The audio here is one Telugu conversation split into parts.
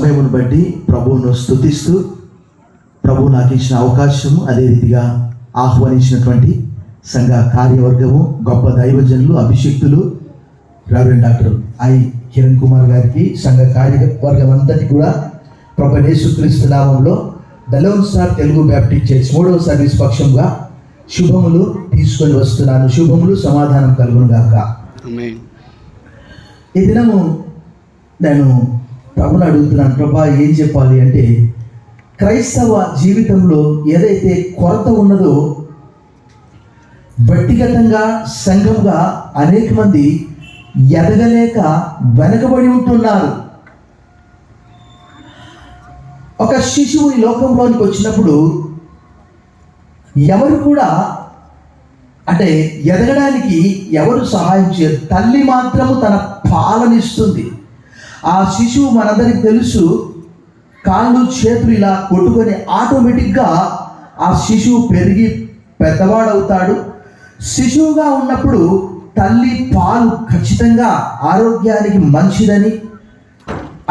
సమయమును బట్టి ప్రభువును స్తుతిస్తూ, ప్రభు నాకు ఇచ్చిన అవకాశము, అదే రీతిగా ఆహ్వానించినటువంటి సంఘ కార్యవర్గము, గొప్ప దైవజనులు, అభిషిక్తులు, reverend doctor I Kiran Kumar గారికి, సంఘ కార్యవర్గం అంతటి కూడా ప్రభు యేసుక్రీస్తు నామంలో the lone star Telugu Baptist church 3వ సర్వీస్ పక్షంగా శుభములు తీసుకొని వస్తున్నాను. శుభములు, సమాధానం కలుగును గాక. ఈ దినము నేను ప్రభుని అడుగుతున్నాను, ప్రభా ఏం చెప్పాలి అంటే, క్రైస్తవ జీవితంలో ఏదైతే కొరత ఉన్నదో, వ్యక్తిగతంగా సంఘంగా అనేక మంది ఎదగలేక వెనకబడి ఉంటున్నారు. ఒక శిశువు ఈ లోకంలోనికి వచ్చినప్పుడు ఎవరు కూడా అంటే ఎదగడానికి ఎవరు సహాయం చేయరు. తల్లి మాత్రము తన పాలనిస్తుంది. ఆ శిశువు మనందరికి తెలుసు, కాళ్ళు చేతులు ఇలా కొట్టుకొని ఆటోమేటిక్గా ఆ శిశువు పెరిగి పెద్దవాడవుతాడు. శిశువుగా ఉన్నప్పుడు తల్లి పాలు ఖచ్చితంగా ఆరోగ్యానికి మంచిదని,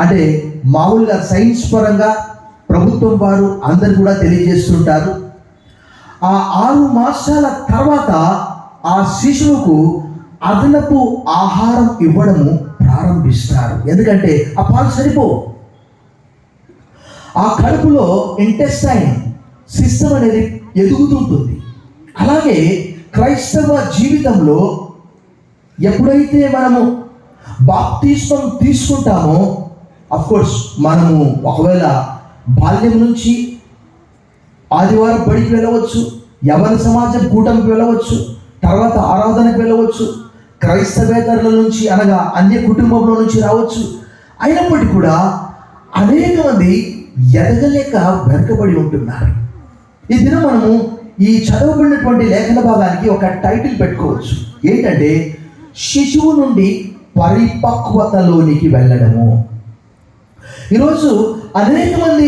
అంటే మామూలుగా సైన్స్ పరంగా ప్రభుత్వం వారు అందరు కూడా తెలియజేస్తుంటారు. ఆ 6 మాసాల తర్వాత ఆ శిశువుకు అదనపు ఆహారం ఇవ్వడము ప్రారంభిస్తారు. ఎందుకంటే ఆ పాలు సరిపోవు. ఆ కడుపులో ఇంటెస్టైన్ సిస్టమ్ అనేది ఎదుగుతుంటుంది. అలాగే క్రైస్తవ జీవితంలో ఎప్పుడైతే మనము బాప్తిస్మం తీసుకుంటామో, అఫ్కోర్స్ మనము ఒకవేళ బాల్యం నుంచి ఆదివారం బడికి వెళ్ళవచ్చు, యవన సమాజం కూటమికి వెళ్ళవచ్చు, తర్వాత ఆరాధనకు వెళ్ళవచ్చు, క్రైస్తవేతరుల నుంచి అనగా అన్య కుటుంబంలో నుంచి రావచ్చు. అయినప్పటికీ కూడా అనేక మంది ఎదగలేక వెనకబడి ఉంటున్నారు. ఈ దినం మనము ఈ చదవబడినటువంటి లేఖన భాగానికి ఒక టైటిల్ పెట్టుకోవచ్చు. ఏంటంటే, శిశువు నుండి పరిపక్వతలోనికి వెళ్ళడము. ఈరోజు అనేక మంది